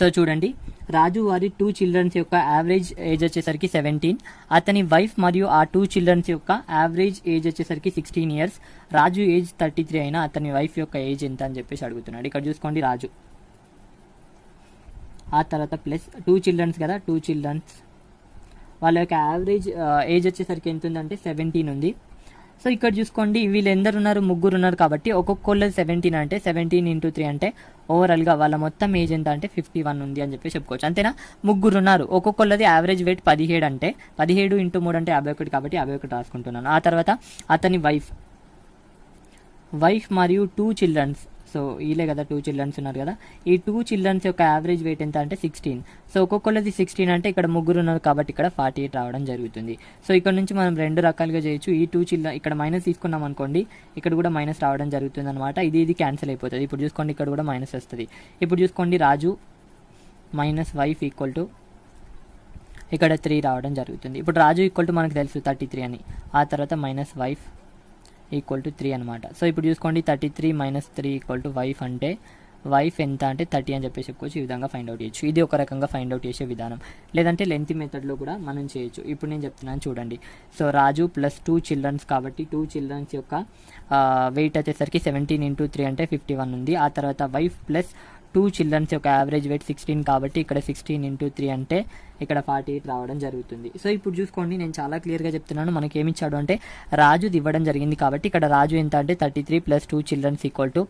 So చూడండి, రాజు వారి 2 children's యొక్క యావరేజ్ ఏజ్ వచ్చేసరికి 17, అతని వైఫ్ మరియు ఆ 2 చిల్డ్రన్స్ యొక్క యావరేజ్ ఏజ్ వచ్చేసరికి 16 ఇయర్స్. రాజు ఏజ్ 33 అయినా అతని వైఫ్ యొక్క ఏజ్ ఎంత అని చెప్పేసి అడుగుతున్నాడు. ఇక్కడ చూసుకోండి, రాజు ఆ తర్వాత ప్లస్ 2 చిల్డ్రన్స్ కదా, 2 చిల్డ్రన్స్ వాళ్ళ యొక్క యావరేజ్ ఏజ్ వచ్చేసరికి ఎంత ఉందంటే 17 ఉంది. సో ఇక్కడ చూసుకోండి, వీళ్ళు ఎందరు ఉన్నారు, ముగ్గురు ఉన్నారు కాబట్టి ఒక్కొక్కళ్ళది 17 అంటే 17 × 3 అంటే ఓవరాల్గా వాళ్ళ మొత్తం ఏజ్ ఎంత అంటే 51 ఉంది అని చెప్పి చెప్పుకోవచ్చు. అంతేనా? ముగ్గురు ఉన్నారు, ఒక్కొక్కళ్ళది యావరేజ్ వెయిట్ 17 అంటే 17 × 3 అంటే 51 కాబట్టి 51 రాసుకుంటున్నాను. ఆ తర్వాత అతని వైఫ్ మరియు 2 చిల్డ్రన్స్, సో వీళ్ళే కదా 2 చిల్డ్రన్స్ ఉన్నారు కదా, ఈ 2 చిల్డ్రన్స్ యొక్క యావరేజ్ వెయిట్ ఎంత అంటే 16. సో ఒక్కొక్కళ్ళది 16 అంటే ఇక్కడ ముగ్గురు ఉన్నారు కాబట్టి ఇక్కడ 48 రావడం జరుగుతుంది. సో ఇక్కడ నుంచి మనం 2 రకాలుగా చేయొచ్చు. ఈ 2 చిల్డ్రన్ ఇక్కడ మైనస్ తీసుకున్నాం అనుకోండి, ఇక్కడ కూడా మైనస్ రావడం జరుగుతుంది అనమాట. ఇది క్యాన్సిల్ అయిపోతుంది. ఇప్పుడు చూసుకోండి, ఇక్కడ కూడా మైనస్ వస్తుంది. ఇప్పుడు చూసుకోండి, రాజు మైనస్ వైఫ్ ఈక్వల్ టు ఇక్కడ 3 రావడం జరుగుతుంది. ఇప్పుడు రాజు ఈక్వల్ టు మనకు తెలుసు 33 అని, ఆ తర్వాత మైనస్ వైఫ్ ఈక్వల్ టు 3 అనమాట. సో ఇప్పుడు చూసుకోండి, 33 - 3 ఈక్వల్ టు వైఫ్ అంటే వైఫ్ ఎంత అంటే 30 అని చెప్పేసి చెప్పుకోవచ్చు. ఈ విధంగా ఫైండ్ అవుట్ చేయొచ్చు. ఇది ఒక రకంగా ఫైండ్ అవుట్ చేసే విధానం. లేదంటే లెంత్ మెథడ్లో కూడా మనం చేయొచ్చు. ఇప్పుడు నేను చెప్తున్నాను చూడండి. సో రాజు ప్లస్ 2 చిల్డ్రన్స్ కాబట్టి 2 చిల్డ్రన్స్ యొక్క వెయిట్ వచ్చేసరికి 17 × 3 అంటే 51 ఉంది. ఆ తర్వాత వైఫ్ ప్లస్ 2 చిల్డ్రన్స్ యొక్క యావరేజ్ వెయిట్ 16 కాబట్టి ఇక్కడ 16 × 3 అంటే ఇక్కడ 48 రావడం జరుగుతుంది. సో ఇప్పుడు చూసుకోండి, నేను చాలా క్లియర్గా చెప్తున్నాను. మనకి ఏమి ఇచ్చాడు అంటే రాజుది ఇవ్వడం జరిగింది కాబట్టి ఇక్కడ రాజు ఎంత అంటే 33 + 2 చిల్డ్రన్స్ ఈక్వల్ టు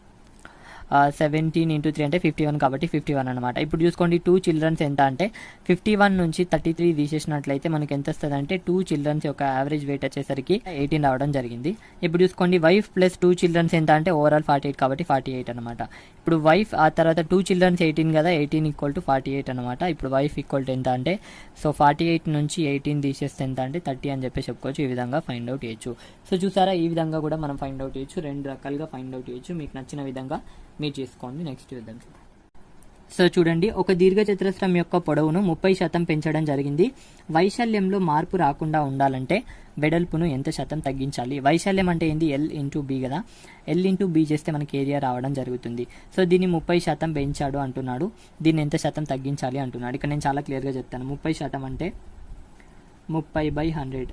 17 × 3 అంటే 51 కాబట్టి 51 అనమాట. ఇప్పుడు చూసుకోండి, 2 చిల్డ్రన్స్ ఎంత అంటే 51 నుంచి 33 తీసేసినట్లయితే మనకి ఎంత వస్తుంది అంటే 2 చిల్డ్రన్స్ యొక్క యావరేజ్ వెయిట్ వచ్చేసరికి 18 రావడం జరిగింది. ఇప్పుడు చూసుకోండి, వైఫ్ ప్లస్ 2 చిల్డ్రన్స్ ఎంత అంటే ఓవరాల్ 48 కాబట్టి 48 అనమాట. ఇప్పుడు వైఫ్ ఆ తర్వాత 2 చిల్డ్రన్స్ 18 కదా, 18 = 48 అనమాట. ఇప్పుడు వైఫ్ ఈక్వల్ టు ఎంత అంటే సో 48 నుంచి 18 తీసేస్తే ఎంత అంటే 30 అని చెప్పి చెప్పుకోవచ్చు. ఈ విధంగా ఫైండ్ అవుట్ చేయొచ్చు. సో చూసారా, ఈ విధంగా కూడా మనం ఫైండ్ అవుట్ చేయొచ్చు. 2 రకాలుగా ఫైండ్ అవుట్ చేయొచ్చు. మీకు నచ్చిన విధంగా మీరు చేసుకోండి. నెక్స్ట్ చూద్దాం. సో చూడండి, ఒక దీర్ఘచతురస్రం యొక్క పొడవును 30% పెంచడం జరిగింది. వైశాల్యంలో మార్పు రాకుండా ఉండాలంటే వెడల్పును ఎంత శాతం తగ్గించాలి? వైశాల్యం అంటే ఏంది? L × B కదా, L × B చేస్తే మనకి ఏరియా రావడం జరుగుతుంది. సో దీన్ని 30% పెంచాడు అంటున్నాడు. దీన్ని ఎంత శాతం తగ్గించాలి అంటున్నాడు. ఇక్కడ నేను చాలా క్లియర్గా చెప్తాను. 30% అంటే 30/100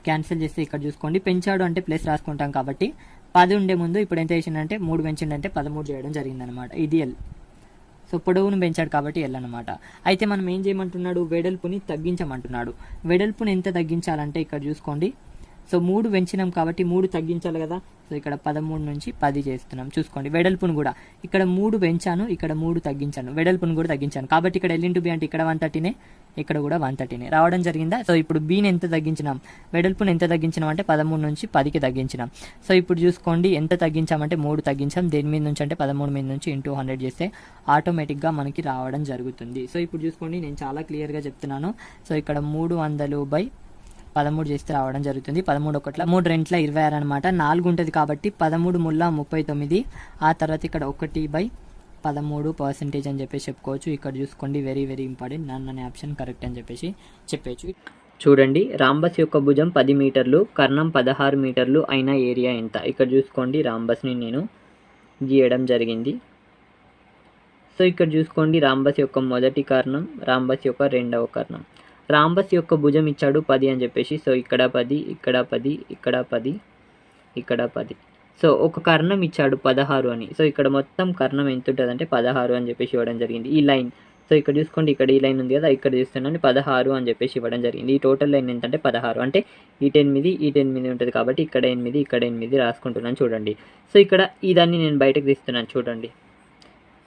క్యాన్సిల్ చేస్తే ఇక్కడ చూసుకోండి, పెంచాడు అంటే ప్లస్ రాసుకుంటాం కాబట్టి 10 ఉండే ముందు ఇప్పుడు ఎంత చేసిండంటే 3 పెంచిండంటే 13 చేయడం జరిగిందనమాట. ఇది L. సో పొడవును పెంచాడు కాబట్టి L అనమాట. అయితే మనం ఏం చేయమంటున్నాడు? వెడల్పుని తగ్గించమంటున్నాడు. వెడల్పుని ఎంత తగ్గించాలంటే ఇక్కడ చూసుకోండి, సో 3 పెంచినాం కాబట్టి 3 తగ్గించాలి కదా. సో ఇక్కడ 13 నుంచి 10 చేస్తున్నాం. చూసుకోండి, వెడల్పును కూడా ఇక్కడ 3 పెంచాను, ఇక్కడ 3 తగ్గించాను, వెడల్పును కూడా తగ్గించాను కాబట్టి ఇక్కడ L × B అంటే ఇక్కడ 130నే, ఇక్కడ కూడా 130నే రావడం జరిగిందా. సో ఇప్పుడు బీని ఎంత తగ్గించినాం, వెడల్పును ఎంత తగ్గించినాం అంటే 13 నుంచి 10కి తగ్గించినాం. సో ఇప్పుడు చూసుకోండి, ఎంత తగ్గించామంటే 3 తగ్గించాం. దేని మీద నుంచి అంటే 13 మీద నుంచి × 100 చేస్తే ఆటోమేటిక్గా మనకి రావడం జరుగుతుంది. సో ఇప్పుడు చూసుకోండి, నేను చాలా క్లియర్గా చెప్తున్నాను. సో ఇక్కడ 300/13 చేస్తే రావడం జరుగుతుంది. 13 ఒకట్ల 3 2 26 అనమాట. 4 ఉంటుంది కాబట్టి 13 ముల్లా 39. ఆ తర్వాత ఇక్కడ 1/13% అని చెప్పేసి చెప్పుకోవచ్చు. ఇక్కడ చూసుకోండి, వెరీ వెరీ ఇంపార్టెంట్, నన్ అనే ఆప్షన్ కరెక్ట్ అని చెప్పేసి చెప్పచ్చు. చూడండి, రాంబస్ యొక్క భుజం 10 మీటర్లు, కర్ణం 16 మీటర్లు అయిన ఏరియా ఎంత? ఇక్కడ చూసుకోండి, రాంబస్ని నేను గీయడం జరిగింది. సో ఇక్కడ చూసుకోండి, రాంబస్ యొక్క మొదటి కర్ణం, రాంబస్ యొక్క రెండవ కర్ణం. రాంబస్ యొక్క భుజం ఇచ్చాడు 10 అని చెప్పేసి. సో ఇక్కడ 10, ఇక్కడ 10, ఇక్కడ 10, ఇక్కడ 10. సో ఒక కర్ణం ఇచ్చాడు 16 అని. సో ఇక్కడ మొత్తం కర్ణం ఎంత ఉంటుంది అంటే 16 అని చెప్పేసి ఇవ్వడం జరిగింది. ఈ లైన్, సో ఇక్కడ చూసుకోండి, ఇక్కడ ఈ లైన్ ఉంది కదా, ఇక్కడ చూస్తున్నాను 16 అని చెప్పేసి ఇవ్వడం జరిగింది. ఈ టోటల్ లైన్ ఎంత అంటే 16 అంటే ఈ 8 ఉంటుంది కాబట్టి ఇక్కడ 8, ఇక్కడ 8 రాసుకుంటున్నాను చూడండి. సో ఇక్కడ ఇదాన్ని నేను బయటకు తీస్తున్నాను చూడండి.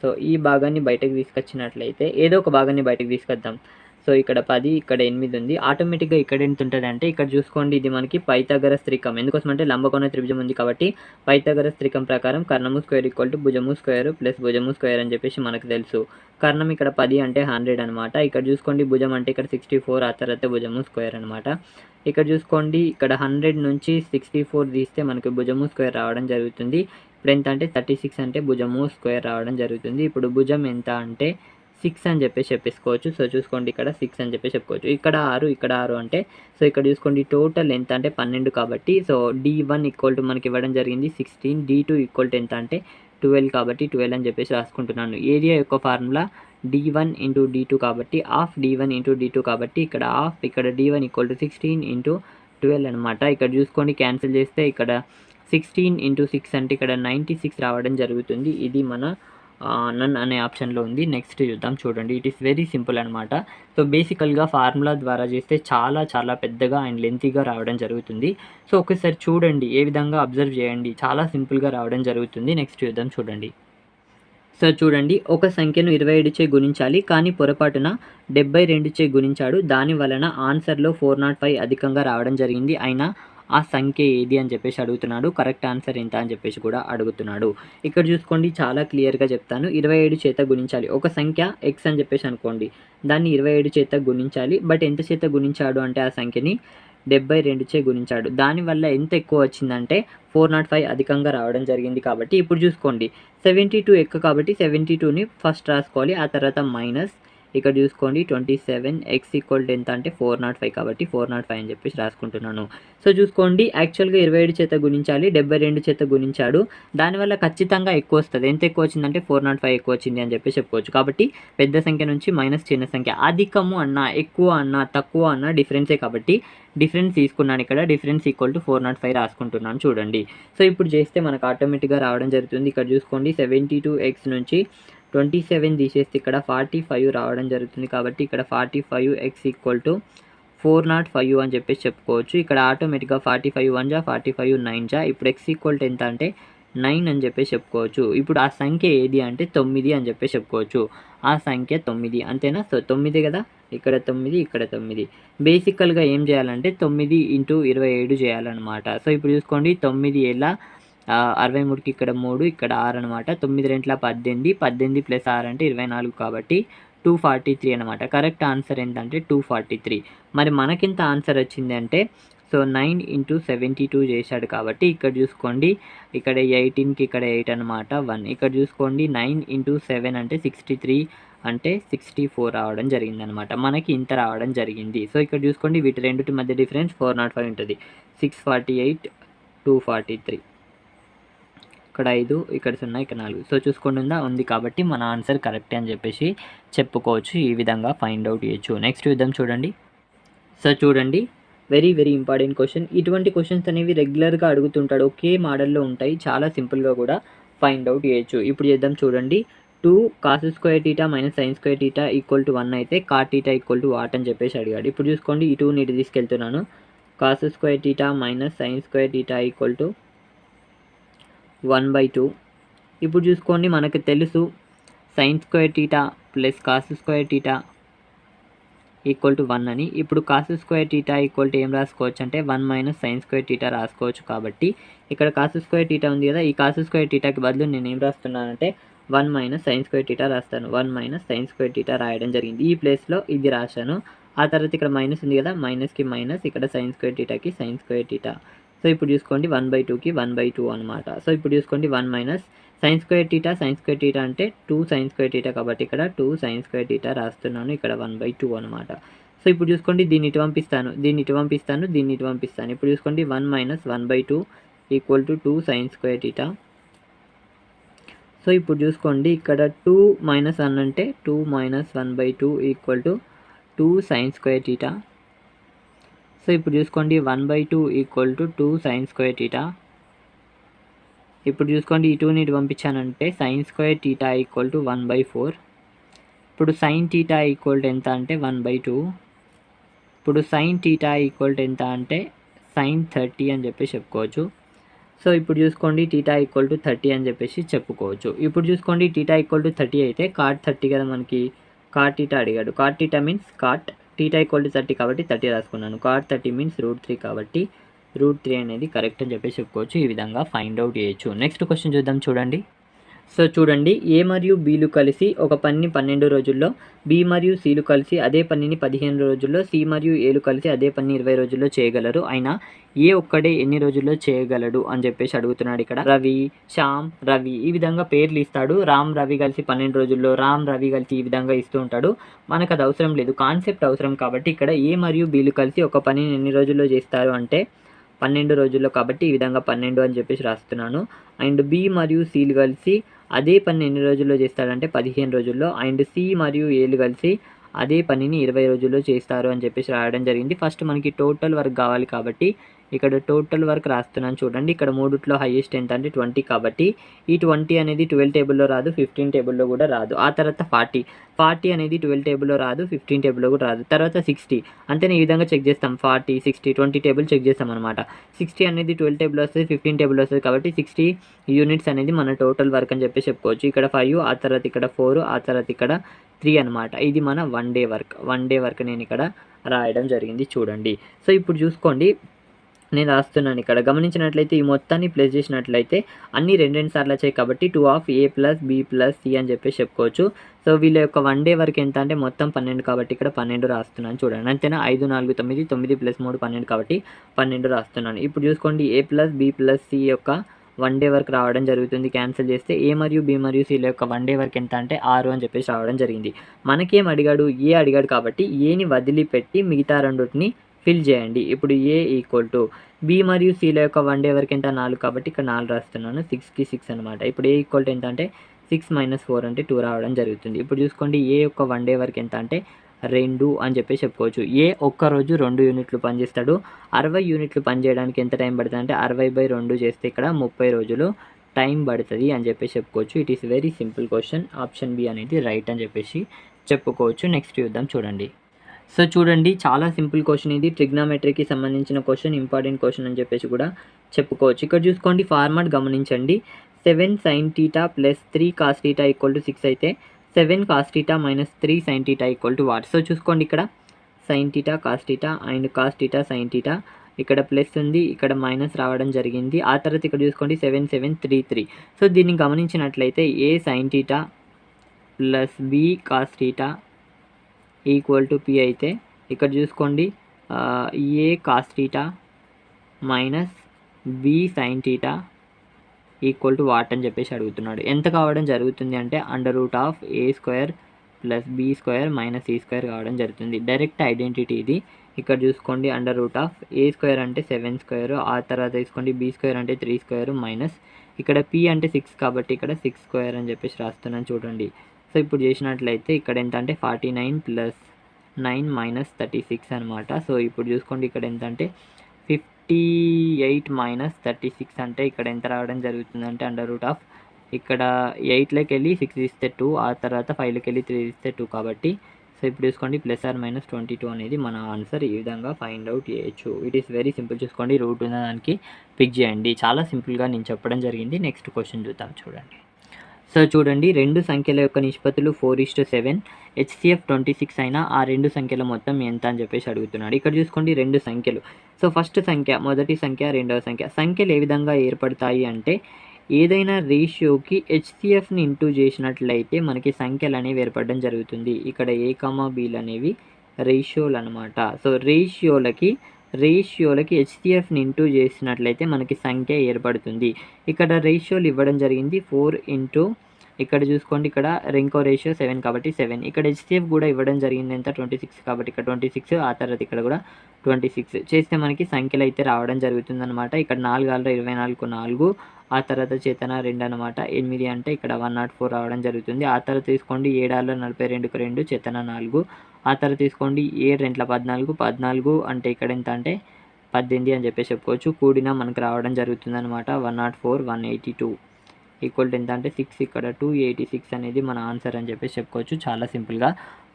సో ఈ భాగాన్ని బయటకు తీసుకొచ్చినట్లయితే ఏదో ఒక భాగాన్ని బయటకు తీసుకొద్దాం. సో ఇక్కడ 10, ఇక్కడ 8 ఉంది. ఆటోమేటిక్గా ఇక్కడ ఎంత ఉంటుంది అంటే ఇక్కడ చూసుకోండి, ఇది మనకి పైథాగరస్ త్రికం. ఎందుకోసం అంటే లంబకోణ త్రిభుజం ఉంది కాబట్టి పైథాగరస్ త్రికం ప్రకారం కర్ణము స్క్వేర్ ఈక్వల్ టు భుజము స్క్వేర్ ప్లస్ భుజము స్క్వేర్ అని చెప్పేసి మనకు తెలుసు. కర్ణం ఇక్కడ 10 అంటే 100 అనమాట. ఇక్కడ చూసుకోండి, భుజం అంటే ఇక్కడ 64, ఆ తర్వాత భుజము స్క్వేర్ అనమాట. ఇక్కడ చూసుకోండి, ఇక్కడ 100 నుంచి 64 తీస్తే మనకి భుజము స్క్వేర్ రావడం జరుగుతుంది. ఇప్పుడు ఎంత అంటే 36 అంటే భుజము స్క్వేర్ రావడం జరుగుతుంది. ఇప్పుడు భుజం ఎంత అంటే 6 అని చెప్పేసుకోవచ్చు. సో చూసుకోండి, ఇక్కడ 6 అని చెప్పుకోవచ్చు. ఇక్కడ 6, ఇక్కడ 6 అంటే సో ఇక్కడ చూసుకోండి, టోటల్ ఎంత అంటే 12 కాబట్టి సో D1 ఈక్వల్ టు మనకి ఇవ్వడం జరిగింది 16, D2 ఈక్వల్ టు ఎంత అంటే 12 కాబట్టి 12 అని చెప్పేసి రాసుకుంటున్నాను. ఏరియా యొక్క ఫార్ములా d1 ఇంటూ d2 కాబట్టి హాఫ్ d1 ఇంటూ d2 కాబట్టి ఇక్కడ హాఫ్ ఇక్కడ d1 = 16 ఇంటూ 12 అనమాట. ఇక్కడ చూసుకోండి క్యాన్సిల్ చేస్తే ఇక్కడ 16 ఇంటూ 6 అంటే ఇక్కడ 96 రావడం జరుగుతుంది. ఇది మన నన్ అనే ఆప్షన్లో ఉంది. నెక్స్ట్ చూద్దాం చూడండి. ఇట్ ఈస్ వెరీ సింపుల్ అనమాట. సో బేసికల్గా ఫార్ములా ద్వారా చేస్తే చాలా పెద్దగా అండ్ లెంతీగా రావడం జరుగుతుంది. సో ఒకసారి చూడండి, ఏ విధంగా అబ్జర్వ్ చేయండి, చాలా సింపుల్గా రావడం జరుగుతుంది. నెక్స్ట్ చూద్దాం చూడండి. సో చూడండి, ఒక సంఖ్యను 27 చే గుణించాలి కానీ పొరపాటున 72 చే గుణించాడు. దాని వలన ఆన్సర్లో 405 అధికంగా రావడం జరిగింది. అయినా ఆ సంఖ్య ఏది అని చెప్పేసి అడుగుతున్నాడు. కరెక్ట్ ఆన్సర్ ఎంత అని చెప్పేసి కూడా అడుగుతున్నాడు. ఇక్కడ చూసుకోండి, చాలా క్లియర్గా చెప్తాను. 27 చేత గుణించాలి. ఒక సంఖ్య ఎక్స్ అని చెప్పేసి అనుకోండి, దాన్ని 27 చేత గుణించాలి. బట్ ఎంత చేత గుణించాడు అంటే ఆ సంఖ్యని 72 చే గుణించాడు. దానివల్ల ఎంత ఎక్కువ వచ్చిందంటే 405 అధికంగా రావడం జరిగింది. కాబట్టి ఇప్పుడు చూసుకోండి, 72 ఎక్కువ కాబట్టి 72ని ఫస్ట్ రాసుకోవాలి. ఆ తర్వాత మైనస్ ఇక్కడ చూసుకోండి 27 x = ఎంత అంటే 405 కాబట్టి 405 అని చెప్పేసి రాసుకుంటున్నాను. సో చూసుకోండి, యాక్చువల్గా 27 చేత గుణించాలి, 72 చేత గుణించాడు. దానివల్ల ఖచ్చితంగా ఎక్కువ వస్తుంది. ఎంత ఎక్కువ వచ్చిందంటే 405 ఎక్కువ వచ్చింది అని చెప్పి చెప్పుకోవచ్చు. కాబట్టి పెద్ద సంఖ్య నుంచి మైనస్ చిన్న సంఖ్య, అధికము అన్నా ఎక్కువ అన్నా తక్కువ అన్నా డిఫరెన్సే కాబట్టి డిఫరెన్స్ తీసుకున్నాను. ఇక్కడ డిఫరెన్స్ = 405 రాసుకుంటున్నాను చూడండి. సో ఇప్పుడు చేస్తే మనకు ఆటోమేటిక్గా రావడం జరుగుతుంది. ఇక్కడ చూసుకోండి 72x నుంచి 27 తీసేస్తే ఇక్కడ 45 రావడం జరుగుతుంది. కాబట్టి ఇక్కడ 45x = 405 అని చెప్పేసి చెప్పుకోవచ్చు. ఇక్కడ ఆటోమేటిక్గా 45 1 జా 45 9 జా. ఇప్పుడు x = ఎంత అంటే 9 అని చెప్పేసి చెప్పుకోవచ్చు. ఇప్పుడు ఆ సంఖ్య ఏది అంటే 9 అని చెప్పేసి చెప్పుకోవచ్చు. ఆ సంఖ్య 9 అంతేనా? సో 9 కదా, ఇక్కడ 9 ఇక్కడ 9. బేసికల్గా ఏం చేయాలంటే 9 × 27 చేయాలన్నమాట. సో ఇప్పుడు చూసుకోండి 9 ఎలా 63కి ఇక్కడ 3 ఇక్కడ 6 అనమాట. 9 2 18, 18 + 6 అంటే 24 కాబట్టి 243 అనమాట. కరెక్ట్ ఆన్సర్ ఏంటంటే 243. మరి మనకింత ఆన్సర్ వచ్చింది అంటే సో 9 × 72 చేశాడు కాబట్టి ఇక్కడ చూసుకోండి, ఇక్కడ 18కి ఇక్కడ 8 అనమాట 1. ఇక్కడ చూసుకోండి 9 × 7 అంటే 63 అంటే 64 రావడం జరిగిందనమాట. మనకి ఇంత రావడం జరిగింది. సో ఇక్కడ చూసుకోండి వీటి రెండింటి మధ్య డిఫరెన్స్ 405 ఉంటుంది. 648 243, ఇక్కడ 5 ఇక్కడ 0 ఇక్కడ 4. సో చూసుకోండి ఉంది కాబట్టి మన ఆన్సర్ కరెక్టే అని చెప్పేసి చెప్పుకోవచ్చు. ఈ విధంగా ఫైండ్ అవుట్ చేయొచ్చు. నెక్స్ట్ చూద్దాం చూడండి. సో చూడండి, వెరీ ఇంపార్టెంట్ క్వశ్చన్. ఇటువంటి క్వశ్చన్స్ అనేవి రెగ్యులర్గా అడుగుతుంటాడు, ఒకే మోడల్లో ఉంటాయి. చాలా సింపుల్గా కూడా ఫైండ్ అవుట్ చేయొచ్చు. ఇప్పుడు చేద్దాం చూడండి. 2 cos² θ - sin² θ = 1 అయితే cot θ = వాట్ అని చెప్పేసి అడిగాడు. ఇప్పుడు చూసుకోండి, ఈ 2ని ఇటు తీసుకెళ్తున్నాను. cos² θ - sin² θ = 1/2. ఇప్పుడు చూసుకోండి, మనకు తెలుసు sin² θ + cos² θ = 1 అని. ఇప్పుడు cos² θ ఏం రాసుకోవచ్చు అంటే 1 - sin² θ రాసుకోవచ్చు. కాబట్టి ఇక్కడ cos² θ ఉంది కదా, ఈ cos² θకి బదులు నేను ఏం రాస్తున్నానంటే 1 - sin² θ రాస్తాను. 1 - sin² θ రాయడం జరిగింది. ఈ ప్లేస్లో ఇది రాశాను. ఆ తర్వాత ఇక్కడ మైనస్ ఉంది కదా, మైనస్కి మైనస్, ఇక్కడ sin² θకి sin² θ. సో ఇప్పుడు చూసుకోండి 1/2కి 1/2 అనమాట. సో ఇప్పుడు చూసుకోండి 1 - sin² θ అంటే 2 sin² θ కాబట్టి ఇక్కడ 2 sin² θ రాస్తున్నాను. ఇక్కడ 1/2 అనమాట. సో ఇప్పుడు చూసుకోండి, దీన్ని ఇటు పంపిస్తాను, దీన్ని ఇటు పంపిస్తాను, దీన్ని ఇటు పంపిస్తాను. ఇప్పుడు చూసుకోండి 1 - 1/2 = 2 sin² θ. సో ఇప్పుడు చూసుకోండి, ఇక్కడ 2 - 1 అంటే 2 - 1/2 = 2 sin² θ. సో ఇప్పుడు చూసుకోండి 1/2 = 2 sin² θ. ఇప్పుడు చూసుకోండి, ఈ 2ని ఇటు పంపించానంటే sin² θ = 1/4. ఇప్పుడు sin θ ఎంత అంటే 1/2. ఇప్పుడు sin θ ఎంత అంటే sin 30 అని చెప్పేసి చెప్పుకోవచ్చు. సో ఇప్పుడు చూసుకోండి θ = 30 అని చెప్పేసి చెప్పుకోవచ్చు. ఇప్పుడు చూసుకోండి θ = 30 అయితే cot 30 కదా, మనకి cot θ అడిగాడు. cot θ మీన్స్ cot θ = 30 కాబట్టి 30 రాసుకున్నాను. cot 30 మీన్స్ √3 కాబట్టి √3 అనేది కరెక్ట్ అని చెప్పేసి చెప్పుకోవచ్చు. ఈ విధంగా ఫైండ్ అవుట్ చేయొచ్చు. నెక్స్ట్ క్వశ్చన్ చూద్దాం చూడండి. సో చూడండి, ఏ మరియు బీలు కలిసి ఒక పనిని 12 రోజుల్లో, బి మరియు సిలు కలిసి అదే పనిని 15 రోజుల్లో, సి మరియు ఏలు కలిసి అదే పనిని 20 రోజుల్లో చేయగలరు. అయినా ఏ ఒక్కడే ఎన్ని రోజుల్లో చేయగలడు అని చెప్పేసి అడుగుతున్నాడు. ఇక్కడ రవి, శ్యామ్, రవి ఈ విధంగా పేర్లు ఇస్తాడు. రామ్ రవి కలిసి 12 రోజుల్లో, రామ్ రవి కలిసి ఈ విధంగా ఇస్తూ ఉంటాడు. మనకు అది అవసరం లేదు, కాన్సెప్ట్ అవసరం. కాబట్టి ఇక్కడ ఏ మరియు బీలు కలిసి ఒక పనిని ఎన్ని రోజుల్లో చేస్తారు అంటే 12 రోజుల్లో కాబట్టి ఈ విధంగా 12 అని చెప్పేసి రాస్తున్నాను. అండ్ బి మరియు సిలు కలిసి అదే పని ఎన్ని రోజుల్లో చేస్తాడంటే 15 రోజుల్లో. అండ్ సి మరియు ఏలు కలిసి అదే పనిని 20 రోజుల్లో చేస్తారు అని చెప్పేసి రాయడం జరిగింది. ఫస్ట్ మనకి టోటల్ వర్క్ కావాలి కాబట్టి ఇక్కడ టోటల్ వర్క్ రాస్తున్నాను చూడండి. ఇక్కడ మూడిట్లో హైయెస్ట్ ఎంత అంటే 20 కాబట్టి ఈ 20 అనేది 12 టేబుల్లో రాదు, 15 టేబుల్లో కూడా రాదు. ఆ తర్వాత 40 అనేది 12 టేబుల్లో రాదు, 15 టేబుల్లో కూడా రాదు. తర్వాత 60 అంతేనే. ఈ విధంగా చెక్ చేస్తాం. 40, 60, 20 టేబుల్ చెక్ చేస్తాం అనమాట. 60 అనేది 12 టేబుల్ వస్తుంది, 15 టేబుల్ వస్తుంది కాబట్టి 60 యూనిట్స్ అనేది మన టోటల్ వర్క్ అని చెప్పి చెప్పుకోవచ్చు. ఇక్కడ 5, ఆ తర్వాత ఇక్కడ 4, ఆ తర్వాత ఇక్కడ 3 అనమాట. ఇది మన 1 డే వర్క్ నేను ఇక్కడ రాయడం జరిగింది చూడండి. సో ఇప్పుడు చూసుకోండి, నేను రాస్తున్నాను ఇక్కడ. గమనించినట్లయితే ఈ మొత్తాన్ని ప్లస్ చేసినట్లయితే అన్ని రెండు సార్లు వచ్చాయి కాబట్టి 2 of A plus B plus C అని చెప్పేసి చెప్పుకోవచ్చు. సో వీళ్ళ యొక్క 1 డే వరకు ఎంత అంటే మొత్తం 12 కాబట్టి ఇక్కడ 12 రాస్తున్నాను చూడండి. అంతేనా. 5, 4, 9, 9 ప్లస్ 3 12 కాబట్టి 12 రాస్తున్నాను. ఇప్పుడు చూసుకోండి, A plus B plus C యొక్క 1 డే వరకు రావడం జరుగుతుంది. క్యాన్సిల్ చేస్తే A మరియు B మరియు Cల యొక్క 1 డే వరకు ఎంత అంటే 6 అని చెప్పేసి రావడం జరిగింది. మనకేం అడిగాడు, A అడిగాడు కాబట్టి Aని వదిలిపెట్టి మిగతా రెండుని ఫిల్ చేయండి. ఇప్పుడు A ఈక్వల్ టు B మరియు Cల యొక్క 1 డే వరకు ఎంత 4 కాబట్టి ఇక్కడ 4 రాస్తున్నాను. 6కి 6 అనమాట. ఇప్పుడు A ఈక్వల్ టు ఎంత అంటే 6 మైనస్ 4 అంటే 2 రావడం జరుగుతుంది. ఇప్పుడు చూసుకోండి, A యొక్క 1 డే వరకు ఎంత అంటే 2 అని చెప్పేసి చెప్పుకోవచ్చు. A ఒక్కరోజు 2 యూనిట్లు పనిచేస్తాడు. 60 యూనిట్లు పనిచేయడానికి ఎంత టైం పడుతుంది అంటే 60/2 చేస్తే ఇక్కడ 30 రోజులు టైం పడుతుంది అని చెప్పేసి చెప్పుకోవచ్చు. It is very simple question. Option B అనేది రైట్ అని చెప్పేసి చెప్పుకోవచ్చు. నెక్స్ట్ చూద్దాం చూడండి. సో చూడండి, చాలా సింపుల్ క్వశ్చన్ ఇది. ట్రిగ్నామెట్రీకి సంబంధించిన క్వశ్చన్, ఇంపార్టెంట్ క్వశ్చన్ అని చెప్పేసి కూడా చెప్పుకోవచ్చు. ఇక్కడ చూసుకోండి, ఫార్మాట్ గమనించండి. 7 sin θ plus 3 cos θ equal to 6 అయితే 7 cos θ minus 3 sin θ equal to what? So చూసుకోండి, ఇక్కడ sin θ cos θ and cos θ sin θ ఇక్కడ ప్లస్ ఉంది, ఇక్కడ మైనస్ రావడం జరిగింది. ఆ తర్వాత ఇక్కడ చూసుకోండి 7, 7, 3, 3. సో దీన్ని గమనించినట్లయితే A sin θ plus B cos θ equal to P అయితే ఇక్కడ చూసుకోండి A cos θ minus B sin θ equal to what అని చెప్పేసి అడుగుతున్నాడు. ఎంత కావడం జరుగుతుంది అంటే √A² plus B² minus C² కావడం జరుగుతుంది. డైరెక్ట్ ఐడెంటిటీ ఇది. ఇక్కడ చూసుకోండి, √A² అంటే 7², ఆ తర్వాత తీసుకోండి B² అంటే 3² మైనస్ ఇక్కడ P అంటే 6 కాబట్టి ఇక్కడ 6² అని చెప్పేసి రాస్తున్నాను చూడండి. సో ఇప్పుడు చేసినట్లయితే ఇక్కడ ఎంత అంటే 49 ప్లస్ 9 మైనస్ 36 అనమాట. సో ఇప్పుడు చూసుకోండి, ఇక్కడ ఎంత అంటే 58 మైనస్ 36 అంటే ఇక్కడ ఎంత రావడం జరుగుతుందంటే ఇక్కడ 8లోకి వెళ్ళి 6 ఇస్తే 2, ఆ తర్వాత 5లోకి వెళ్ళి 3 ఇస్తే 2 కాబట్టి సో ఇప్పుడు చూసుకోండి ప్లస్ ఆర్ మైనస్ 22 అనేది మన ఆన్సర్. ఈ విధంగా ఫైండ్ అవుట్ చేయొచ్చు. It is very simple. చూసుకోండి, రూట్ ఉన్న దానికి పిక్ చేయండి. చాలా సింపుల్గా నేను చెప్పడం జరిగింది. నెక్స్ట్ క్వశ్చన్ చూద్దాం చూడండి. సో చూడండి, రెండు సంఖ్యల యొక్క నిష్పత్తులు 4:7, HCF 26 అయినా ఆ రెండు సంఖ్యల మొత్తం ఎంత అని చెప్పేసి అడుగుతున్నాడు. ఇక్కడ చూసుకోండి, రెండు సంఖ్యలు. సో ఫస్ట్ సంఖ్య, మొదటి సంఖ్య, రెండవ సంఖ్యలు ఏ విధంగా ఏర్పడతాయి అంటే ఏదైనా రేషియోకి HCFని ఇంటూ చేసినట్లయితే మనకి సంఖ్యలు అనేవి ఏర్పడడం జరుగుతుంది. ఇక్కడ A, Bలు అనేవి రేషియోలు అనమాట. సో రేషియోలకి HCFని ఇంటూ చేసినట్లయితే మనకి సంఖ్య ఏర్పడుతుంది. ఇక్కడ రేషియోలు ఇవ్వడం జరిగింది 4 ఇంటూ ఇక్కడ చూసుకోండి, ఇక్కడ ఇంకో రేషియో 7 కాబట్టి 7. ఇక్కడ HCF కూడా ఇవ్వడం జరిగింది ఎంత 26 కాబట్టి ఇక్కడ 26, ఆ తర్వాత ఇక్కడ కూడా 26 చేస్తే మనకి సంఖ్యలు అయితే రావడం జరుగుతుంది అనమాట. ఇక్కడ 4 24, 4, ఆ తర్వాత చేతన 2 అనమాట. 8 అంటే ఇక్కడ 104 రావడం జరుగుతుంది. ఆ తర్వాత తీసుకోండి 7 42, 2 చేతన 4, ఆ తర్వాత తీసుకోండి 7 14, 14 అంటే ఇక్కడ ఎంత అంటే 18 అని చెప్పేసి చెప్పుకోవచ్చు. కూడిన మనకు రావడం జరుగుతుంది అనమాట. 104, 182 ఈక్వల్ టు ఎంత అంటే 6, ఇక్కడ 286 అనేది మన ఆన్సర్ అని చెప్పేసి చెప్పుకోవచ్చు. చాలా సింపుల్గా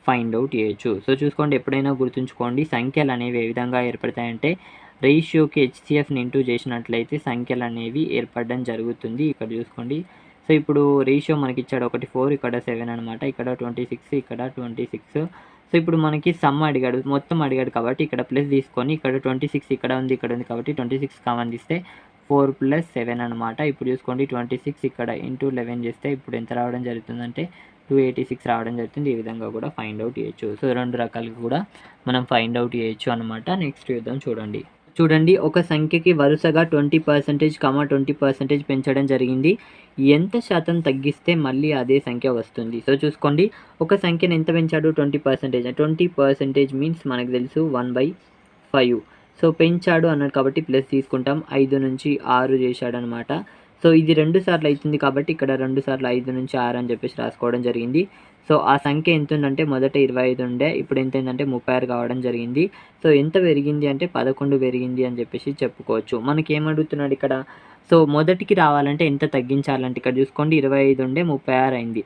ఫైండ్ అవుట్ చేయొచ్చు. సో చూసుకోండి, ఎప్పుడైనా గుర్తుంచుకోండి, సంఖ్యలు అనేవి ఏ విధంగా ఏర్పడతాయంటే రేషియోకి HCFని ఇంటూ చేసినట్లయితే సంఖ్యలు అనేవి ఏర్పడడం జరుగుతుంది. ఇక్కడ చూసుకోండి, సో ఇప్పుడు రేషియో మనకి ఇచ్చాడు 1 4, ఇక్కడ 7 అనమాట, ఇక్కడ 26, ఇక్కడ 26. సో ఇప్పుడు మనకి సమ్ అడిగాడు, మొత్తం అడిగాడు కాబట్టి ఇక్కడ ప్లస్ తీసుకొని ఇక్కడ 26 ఇక్కడ ఉంది కాబట్టి 26 కామన్ తీస్తే 4 + 7 అనమాట. ఇప్పుడు చూసుకోండి 26 ఇక్కడ ఇంటూ 11 చేస్తే ఇప్పుడు ఎంత రావడం జరుగుతుందంటే 286 రావడం జరుగుతుంది. ఈ విధంగా కూడా ఫైండ్ అవుట్ చేయొచ్చు. సో రెండు రకాలుగా కూడా మనం ఫైండ్ అవుట్ చేయొచ్చు అనమాట. నెక్స్ట్ చూద్దాం చూడండి, ఒక సంఖ్యకి వరుసగా 20%, 20% పెంచడం జరిగింది. ఎంత శాతం తగ్గిస్తే మళ్ళీ అదే సంఖ్య వస్తుంది? సో చూసుకోండి, ఒక సంఖ్యను ఎంత పెంచాడు 20%. 20% మీన్స్ మనకు తెలుసు 1/5. సో పెంచాడు అన్నాడు కాబట్టి ప్లస్ తీసుకుంటాం. 5 నుంచి 6 చేశాడు అనమాట. సో ఇది 2 సార్లు అవుతుంది కాబట్టి ఇక్కడ 2 సార్లు 5 నుంచి 6 అని చెప్పేసి రాసుకోవడం జరిగింది. సో ఆ సంఖ్య ఎంత ఉందంటే మొదట 25 ఉండే, ఇప్పుడు ఎంత అయిందంటే 36 కావడం జరిగింది. సో ఎంత పెరిగింది అంటే 11 పెరిగింది అని చెప్పేసి చెప్పుకోవచ్చు. మనకి ఏమడుగుతున్నాడు ఇక్కడ, సో మొదటికి రావాలంటే ఎంత తగ్గించాలంటే ఇక్కడ చూసుకోండి 25 ఉండే 36 అయింది.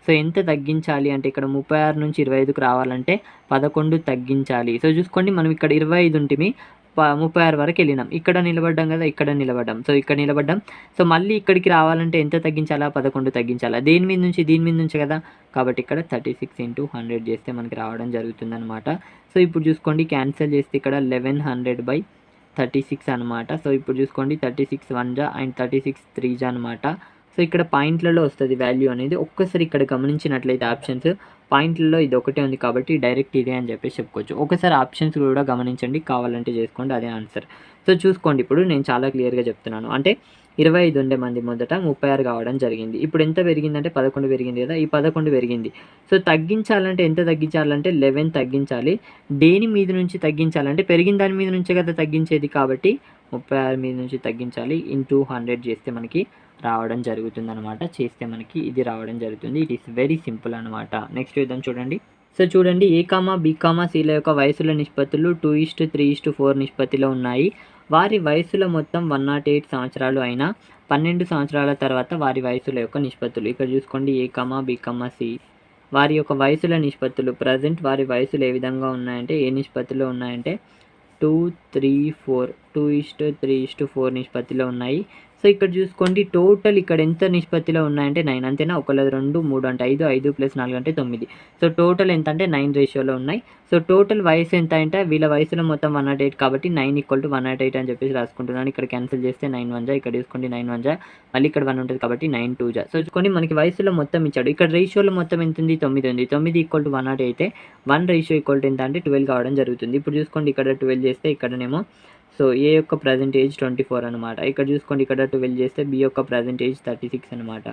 సో ఎంత తగ్గించాలి అంటే ఇక్కడ 36 నుంచి 25కి రావాలంటే 11 తగ్గించాలి. సో చూసుకోండి మనం ఇక్కడ 25 ఉంటిమి, 36 వరకు వెళ్ళినాం. ఇక్కడ నిలబడ్డాం కదా, ఇక్కడ నిలబడ్డాం. సో ఇక్కడ నిలబడ్డాం. సో మళ్ళీ ఇక్కడికి రావాలంటే ఎంత తగ్గించాలా, 11 తగ్గించాలా. దేని మీద నుంచి, దీని మీద నుంచి కదా, కాబట్టి ఇక్కడ 36 × 100 చేస్తే మనకి రావడం జరుగుతుందనమాట. సో ఇప్పుడు చూసుకోండి క్యాన్సిల్ చేస్తే ఇక్కడ 1100/36 అనమాట. సో ఇప్పుడు చూసుకోండి 36 1 జా అండ్ 36 3 జా అనమాట. సో ఇక్కడ పాయింట్లలో వస్తుంది వాల్యూ అనేది. ఒక్కసారి ఇక్కడ గమనించినట్లయితే ఆప్షన్స్ పాయింట్లలో ఇది ఒకటే ఉంది కాబట్టి డైరెక్ట్ ఇదే అని చెప్పేసి చెప్పుకోవచ్చు. ఒకసారి ఆప్షన్స్ కూడా గమనించండి, కావాలంటే చేసుకోండి, అదే ఆన్సర్. సో చూసుకోండి ఇప్పుడు నేను చాలా క్లియర్గా చెప్తున్నాను. అంటే 25 ఉండే మంది మొదట 36 కావడం జరిగింది. ఇప్పుడు ఎంత పెరిగిందంటే 11 పెరిగింది కదా, ఈ 11 పెరిగింది. సో తగ్గించాలంటే ఎంత తగ్గించాలంటే 11 తగ్గించాలి. దేని మీద నుంచి తగ్గించాలంటే పెరిగిన దాని మీద నుంచే కదా తగ్గించేది, కాబట్టి 36 మీద నుంచి తగ్గించాలి. ఇంటూ 100 చేస్తే మనకి రావడం జరుగుతుంది అనమాట. చేస్తే మనకి ఇది రావడం జరుగుతుంది. ఇట్ ఈస్ వెరీ సింపుల్ అనమాట. నెక్స్ట్ చూద్దాం చూడండి. సో చూడండి A, B, Cల యొక్క వయసుల నిష్పత్తులు 2:3:4 నిష్పత్తిలో ఉన్నాయి. వారి వయసుల మొత్తం 108 సంవత్సరాలు అయినా 12 సంవత్సరాల తర్వాత వారి వయసుల యొక్క నిష్పత్తులు. ఇక్కడ చూసుకోండి A, B, C వారి యొక్క వయసుల నిష్పత్తులు ప్రజెంట్ వారి వయసులు ఏ విధంగా ఉన్నాయంటే ఏ నిష్పత్తిలో ఉన్నాయంటే 2:3:4 2:3:4 నిష్పత్తిలో ఉన్నాయి. సో ఇక్కడ చూసుకోండి టోటల్ ఇక్కడ ఎంత నిష్పత్తిలో ఉన్నాయంటే 9 అంతేనా, 1 2 3 అంటే 5 5 + 4 అంటే 9. సో టోటల్ ఎంత అంటే 9 రేషియోలో ఉన్నాయి. సో టోటల్ వయసు ఎంత అంటే వీళ్ళ వయసులో మొత్తం 108 కాబట్టి 9 = 108 అని చెప్పేసి రాసుకుంటున్నాను. ఇక్కడ క్యాన్సిల్ చేస్తే 9 1 జా, ఇక్కడ చూసుకోండి 9 1 జా, మళ్ళీ ఇక్కడ 1 ఉంటుంది కాబట్టి 9 2 జా. సో చూసుకోండి మనకి వయసులో మొత్తం ఇచ్చాడు. ఇక్కడ రేషియోలో మొత్తం ఎంత ఉంది, 9 ఉంది. 9 = 108 అయితే 1 రేషియో = ఎంత అంటే 12 కావడం జరుగుతుంది. ఇప్పుడు చూసుకోండి ఇక్కడ 12 చేస్తే ఇక్కడనేమో సో ఏ యొక్క ప్రజెంట్ ఏజ్ 24 అనమాట. ఇక్కడ చూసుకోండి ఇక్కడ 12 చేస్తే బి యొక్క ప్రజెంట్ ఏజ్ 36 అనమాట.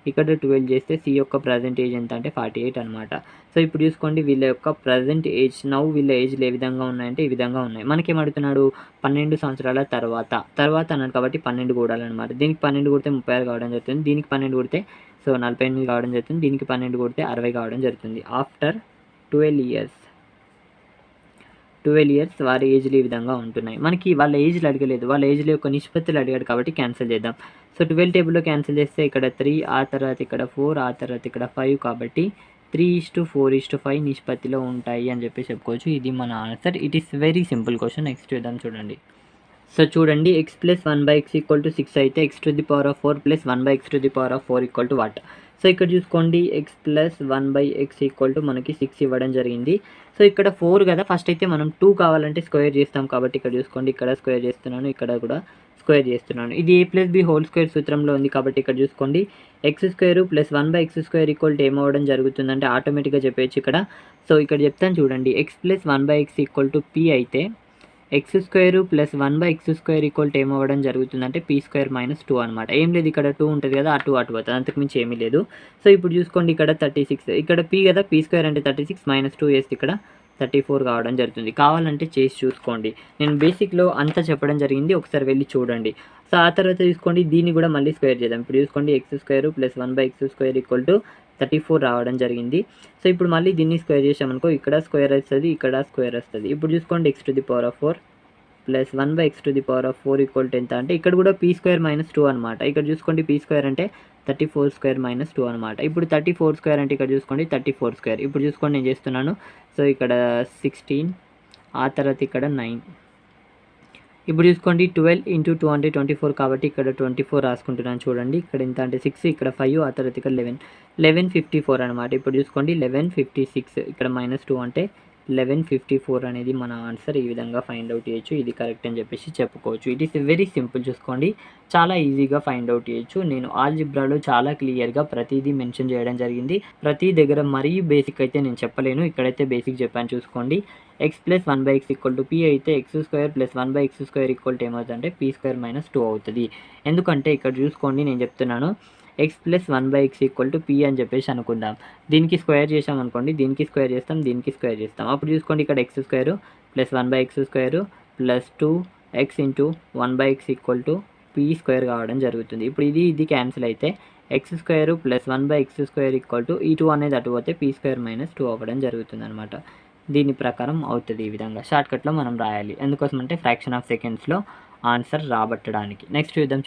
ఇక్కడ 12 చేస్తే సి యొక్క ప్రజెంట్ ఏజ్ ఎంత అంటే 48 అనమాట. సో ఇప్పుడు చూసుకోండి వీళ్ళ యొక్క ప్రజెంట్ ఏజ్ వీళ్ళ ఏజ్లు ఏ విధంగా ఉన్నాయంటే ఈ విధంగా ఉన్నాయి. మనకేం అడుగుతున్నాడు 12 సంవత్సరాల తర్వాత అన్నాడు కాబట్టి 12 కూడాలన్నమాట. దీనికి 12 కొడితే 36 కావడం జరుగుతుంది. దీనికి 12 కొడితే సో 48 కావడం జరుగుతుంది. దీనికి 12 కొడితే 60 కావడం జరుగుతుంది. ఆఫ్టర్ 12 ఇయర్స్ వారి ఏజ్లు ఈ విధంగా ఉంటున్నాయి. మనకి వాళ్ళ ఏజ్లు అడగలేదు, వాళ్ళ ఏజ్ల యొక్క నిష్పత్తులు అడిగాడు కాబట్టి క్యాన్సిల్ చేద్దాం. సో 12 టేబుల్లో క్యాన్సిల్ చేస్తే ఇక్కడ 3, ఆ తర్వాత ఇక్కడ 4, ఆ తర్వాత ఇక్కడ 5 కాబట్టి 3:4:5 నిష్పత్తిలో ఉంటాయి అని చెప్పి చెప్పుకోవచ్చు. ఇది మన answer. It is very simple question. Next చూద్దాం చూడండి. సో చూడండి x + 1/x = 6 అయితే x⁴ + 1/x⁴ వాట్. సో ఇక్కడ చూసుకోండి x + 1/x = మనకి 6 ఇవ్వడం జరిగింది. సో ఇక్కడ 4 కదా, ఫస్ట్ అయితే మనం 2 కావాలంటే స్క్వేర్ చేస్తాం కాబట్టి ఇక్కడ చూసుకోండి ఇక్కడ స్క్వేర్ చేస్తున్నాను, ఇక్కడ కూడా స్క్వేర్ చేస్తున్నాను. ఇది a+b² సూత్రంలో ఉంది కాబట్టి ఇక్కడ చూసుకోండి x² + 1/x² ఏమవ్వడం జరుగుతుందంటే ఆటోమేటిక్గా చెప్పేయచ్చు ఇక్కడ. సో ఇక్కడ చెప్తాను చూడండి x + 1/x = p అయితే x² + 1/x² ఏమవ్వడం జరుగుతుందంటే p² - 2 అనమాట. ఏం లేదు ఇక్కడ 2 ఉంటుంది కదా, ఆ 2 అటు పోతుంది, అంతకుమించి ఏమీ లేదు. సో ఇప్పుడు చూసుకోండి ఇక్కడ 36, ఇక్కడ p కదా, p² అంటే 36 - 2 వేస్తే ఇక్కడ 34 కావడం జరుగుతుంది. కావాలంటే చేసి చూసుకోండి, నేను బేసిక్లో అంతా చెప్పడం జరిగింది, ఒకసారి వెళ్ళి చూడండి. సో ఆ తర్వాత చూసుకోండి దీన్ని కూడా మళ్ళీ స్క్వేర్ చేద్దాం. ఇప్పుడు చూసుకోండి x² + 1/x² 34 రావడం జరిగింది. సో ఇప్పుడు మళ్ళీ దీన్ని స్క్వేర్ చేసామనుకో ఇక్కడ స్క్వేర్ వస్తుంది, ఇక్కడ స్క్వేర్ వస్తుంది. ఇప్పుడు చూసుకోండి x⁴ + 1/x⁴ ఎంత అంటే ఇక్కడ కూడా p² - 2 అనమాట. ఇక్కడ చూసుకోండి p² అంటే 34² - 2 అనమాట. ఇప్పుడు 34² అంటే ఇక్కడ చూసుకోండి 34². ఇప్పుడు చూసుకోండి నేను చేస్తున్నాను. సో ఇక్కడ 16, ఆ తర్వాత ఇక్కడ 9. ఇప్పుడు చూసుకోండి 12 × 2 అంటే 24 కాబట్టి ఇక్కడ 24 రాసుకుంటున్నాను చూడండి. ఇక్కడ ఎంత అంటే 6, ఇక్కడ 5, ఆ తర్వాత ఇక్కడ 1154 అనమాట. ఇప్పుడు చూసుకోండి 1156, ఇక్కడ -2 అంటే 1154 అనేది మన ఆన్సర్. ఈ విధంగా ఫైండ్ అవుట్ చేయొచ్చు, ఇది కరెక్ట్ అని చెప్పేసి చెప్పుకోవచ్చు. It is very simple. చూసుకోండి చాలా ఈజీగా ఫైండ్ అవుట్ చేయొచ్చు. నేను ఆల్జిబ్రాలో చాలా క్లియర్గా ప్రతిదీ మెన్షన్ చేయడం జరిగింది. ప్రతి దగ్గర మరీ బేసిక్ అయితే నేను చెప్పలేను, ఇక్కడైతే బేసిక్ చెప్పాను. చూసుకోండి x + 1/x = p అయితే x² + 1/x² ఏమవుతుందంటే p² - 2 అవుతుంది. ఎందుకంటే ఇక్కడ చూసుకోండి నేను చెప్తున్నాను x + 1/x = p అని చెప్పేసి అనుకుందాం. దీనికి స్క్వేర్ చేసాం అనుకోండి, దీనికి స్క్వేర్ చేస్తాం, దీనికి స్క్వేర్ చేస్తాం. అప్పుడు చూసుకోండి ఇక్కడ x² + 1/x² + 2x × 1/x = P square కావడం జరుగుతుంది. ఇప్పుడు ఇది క్యాన్సిల్ అయితే X square plus 1/x² equal to ఈ 2 అనేది అటు పోతే పీ స్క్వేర్ మైనస్ 2 అవ్వడం జరుగుతుంది అనమాట. దీని ప్రకారం అవుతుంది ఈ విధంగా షార్ట్కట్లో మనం రాయాలి. ఎందుకోసం అంటే ఫ్రాక్షన్ ఆఫ్ సెకండ్స్లో ఆన్సర్ రాబట్టడానికి. నెక్స్ట్ చూద్దాం.